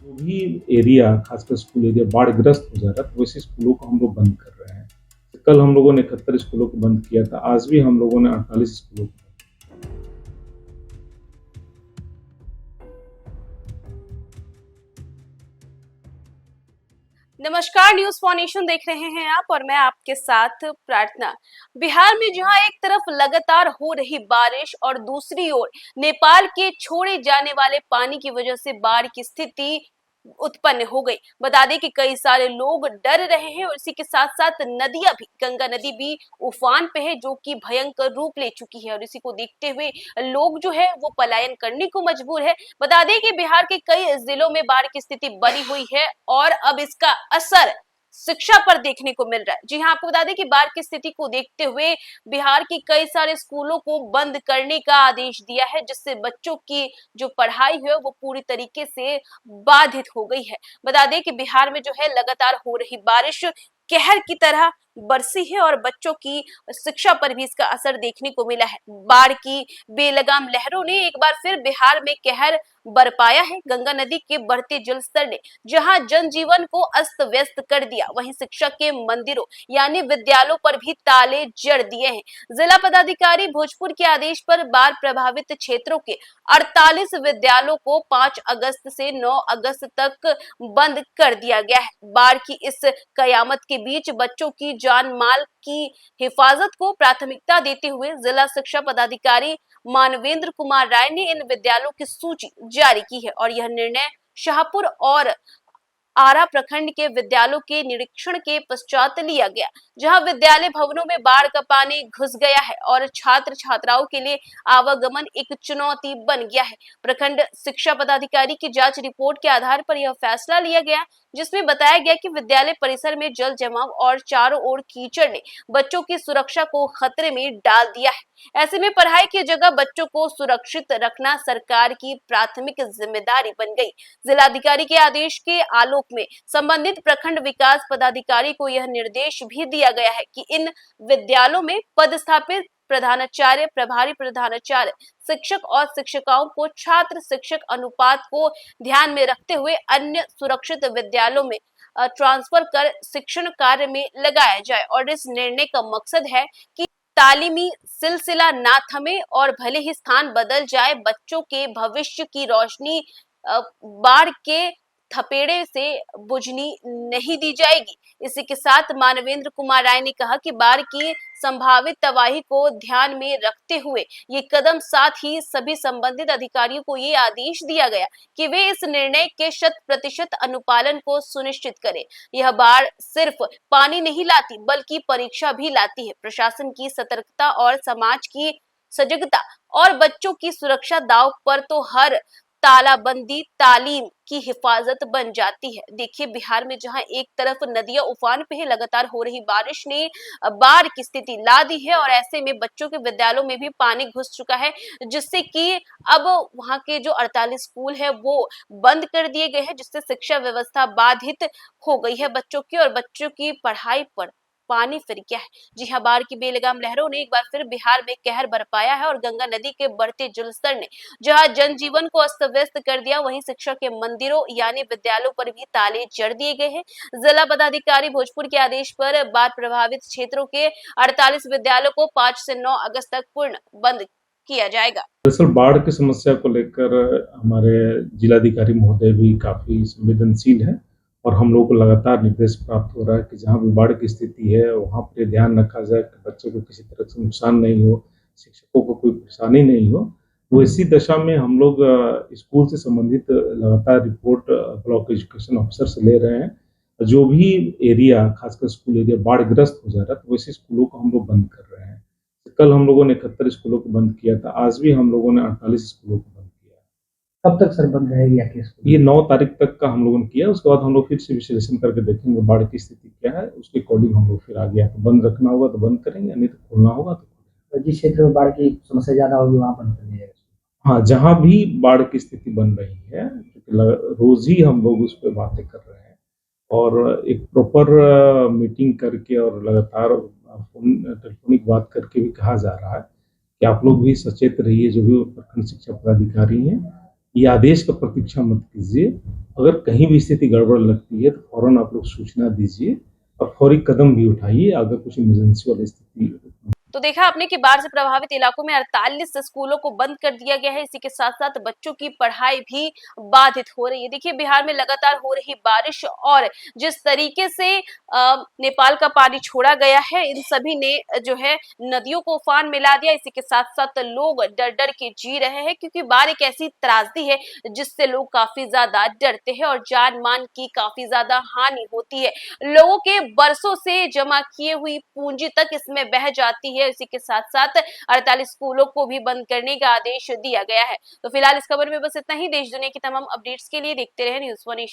जो भी एरिया खासकर स्कूल एरिया बाढ़ग्रस्त हो जा रहा था वैसे स्कूलों को हम लोग बंद कर रहे हैं। कल हम लोगों ने 71 स्कूलों को बंद किया था, आज भी हम लोगों ने 48 स्कूलों को। नमस्कार, न्यूज फॉर नेशन देख रहे हैं आप और मैं आपके साथ प्रार्थना। बिहार में जहां एक तरफ लगातार हो रही बारिश और दूसरी ओर नेपाल के छोड़े जाने वाले पानी की वजह से बाढ़ की स्थिति उत्पन्न हो गई। बता दें कि कई सारे लोग डर रहे हैं और इसी के साथ साथ नदियां भी, गंगा नदी भी उफान पे है, जो कि भयंकर रूप ले चुकी है और इसी को देखते हुए लोग जो है वो पलायन करने को मजबूर है। बता दें कि बिहार के कई जिलों में बाढ़ की स्थिति बनी हुई है और अब इसका असर शिक्षा पर देखने को मिल रहा है। जी हाँ, आपको बता दें कि बाढ़ की स्थिति को देखते हुए बिहार के कई सारे स्कूलों को बंद करने का आदेश दिया है, जिससे बच्चों की जो पढ़ाई है वो पूरी तरीके से बाधित हो गई है। बता दें कि बिहार में जो है लगातार हो रही बारिश कहर की तरह बरसी है और बच्चों की शिक्षा पर भी इसका असर देखने को मिला है। बाढ़ की बेलगाम लहरों ने एक बार फिर बिहार में कहर बरपाया है। गंगा नदी के बढ़ते जलस्तर ने जहां जनजीवन को अस्त व्यस्त कर दिया, वहीं शिक्षा के मंदिरों यानी विद्यालयों पर भी ताले जड़ दिए हैं। जिला पदाधिकारी भोजपुर के आदेश पर बाढ़ प्रभावित क्षेत्रों के 48 विद्यालयों को 5 अगस्त से 9 अगस्त तक बंद कर दिया गया है। बाढ़ की इस कयामत के बीच बच्चों की जान माल की हिफाजत को प्राथमिकता देते हुए जिला शिक्षा पदाधिकारी मानवेंद्र कुमार राय ने इन विद्यालयों की सूची जारी की है और यह निर्णय शाहपुर और आरा प्रखंड के विद्यालयों के निरीक्षण के पश्चात लिया गया, जहां विद्यालय भवनों में बाढ़ का पानी घुस गया है और छात्र छात्राओं के लिए आवागमन एक चुनौती बन गया है। प्रखंड शिक्षा पदाधिकारी की जांच रिपोर्ट के आधार पर यह फैसला लिया गया, जिसमें बताया गया कि विद्यालय परिसर में जल जमाव और चारों ओर कीचड़ ने बच्चों की सुरक्षा को खतरे में डाल दिया है। ऐसे में पढ़ाई की जगह बच्चों को सुरक्षित रखना सरकार की प्राथमिक जिम्मेदारी बन गई। जिलाधिकारी के आदेश के आलोक में संबंधित प्रखंड विकास पदाधिकारी को यह निर्देश भी दिया गया है कि इन विद्यालयों में पदस्थापित प्रधानाचार्य, प्रभारी प्रधानाचार्य, शिक्षक और शिक्षिकाओं को छात्र शिक्षक अनुपात को ध्यान में रखते हुए अन्य सुरक्षित विद्यालयों में ट्रांसफर कर शिक्षण कार्य में लगाया जाए और इस निर्णय का मकसद है कि तालीमी सिलसिला ना थमे और भले ही स्थान बदल जाए, बच्चों के भविष्य की रोशनी बाढ़ के थपेड़े से बुझनी नहीं दी जाएगी। इसी के साथ मानवेंद्र कुमार राय ने कहा कि बाढ़ की संभावित तबाही को ध्यान में रखते हुए ये कदम, साथ ही सभी संबंधित अधिकारियों को ये आदेश दिया गया कि वे इस निर्णय के 100% अनुपालन को सुनिश्चित करें। यह बाढ़ सिर्फ पानी नहीं लाती बल्कि परीक्षा भी लाती है। प्रशासन की सतर्कता और समाज की सजगता और बच्चों की सुरक्षा दांव पर तो हर तालाबंदी तालीम की हिफाजत बन जाती है। देखिए, बिहार में जहां एक तरफ नदियां उफान पे है, लगातार हो रही बारिश ने बाढ़ की स्थिति ला दी है और ऐसे में बच्चों के विद्यालयों में भी पानी घुस चुका है, जिससे कि अब वहां के जो 48 स्कूल है वो बंद कर दिए गए हैं, जिससे शिक्षा व्यवस्था बाधित हो गई है बच्चों की और बच्चों की पढ़ाई पर पानी फिर गया है। जी हाँ, बाढ़ की बेलगाम लहरों ने एक बार फिर बिहार में कहर बरपाया है और गंगा नदी के बढ़ते जलस्तर ने जहां जनजीवन को अस्त व्यस्त कर दिया, वहीं शिक्षा के मंदिरों यानी विद्यालयों पर भी ताले जड़ दिए गए हैं। जिला पदाधिकारी भोजपुर के आदेश पर बाढ़ प्रभावित क्षेत्रों के 48 विद्यालयों को 5 से 9 अगस्त तक पूर्ण बंद किया जाएगा। दरअसल बाढ़ की समस्या को लेकर हमारे जिलाधिकारी महोदय भी काफी संवेदनशील है और हम लोग को लगातार निर्देश प्राप्त हो रहा है कि जहाँ भी बाढ़ की स्थिति है वहाँ पर ध्यान रखा जाए कि बच्चों को किसी तरह से नुकसान नहीं हो, शिक्षकों को कोई परेशानी नहीं हो। तो इसी दशा में हम लोग स्कूल से संबंधित लगातार रिपोर्ट ब्लॉक एजुकेशन ऑफिसर से ले रहे हैं। जो भी एरिया खासकर स्कूल एरिया बाढ़ग्रस्त हो जा रहा है तो वैसे स्कूलों को हम लोग बंद कर रहे हैं। कल हम लोगों ने 71 स्कूलों को बंद किया था, आज भी हम लोगों ने 48 स्कूलों को बंद किया। कब तक सर बंद रहेगी आपके स्कूल? ये 9 तारीख तक का हम लोगों ने किया, उसके बाद हम लोग फिर से विश्लेषण करके देखेंगे बाढ़ की स्थिति क्या है, उसके अकॉर्डिंग हम लोग फिर आगे तो बंद रखना होगा तो बंद करेंगे, नहीं तो खोलना होगा तो खोलेंगे। जिस क्षेत्र में बाढ़ की समस्या ज्यादा होगी वहाँ बंद कर दिया जाएगा। हाँ, जहाँ भी बाढ़ की स्थिति बन रही है, रोज ही हम लोग उस पर बातें कर रहे हैं और एक प्रॉपर मीटिंग करके और लगातार टेलीफोनिक बात करके भी कहा जा रहा है कि आप लोग भी सचेत रहिए, जो भी प्रखंड शिक्षा पदाधिकारी हैं। ये आदेश का प्रतीक्षा मत कीजिए। अगर कहीं भी स्थिति गड़बड़ लगती है तो फ़ौरन आप लोग सूचना दीजिए और फौरी कदम भी उठाइए अगर कुछ इमरजेंसी वाली स्थिति। तो देखा आपने कि बाढ़ से प्रभावित इलाकों में 48 स्कूलों को बंद कर दिया गया है। इसी के साथ साथ बच्चों की पढ़ाई भी बाधित हो रही है। देखिए बिहार में लगातार हो रही बारिश और जिस तरीके से नेपाल का पानी छोड़ा गया है, इन सभी ने जो है नदियों को उफान मिला दिया। इसी के साथ साथ लोग डर डर के जी रहे हैं, क्योंकि बाढ़ एक ऐसी त्रासदी है जिससे लोग काफी ज्यादा डरते हैं और जान मान की काफी ज्यादा हानि होती है। लोगों के बरसों से जमा किए हुई पूंजी तक इसमें बह जाती है। इसी के साथ साथ 48 स्कूलों को भी बंद करने का आदेश दिया गया है। तो फिलहाल इस खबर में बस इतना ही। देश दुनिया की तमाम अपडेट्स के लिए देखते रहे न्यूज़ वन।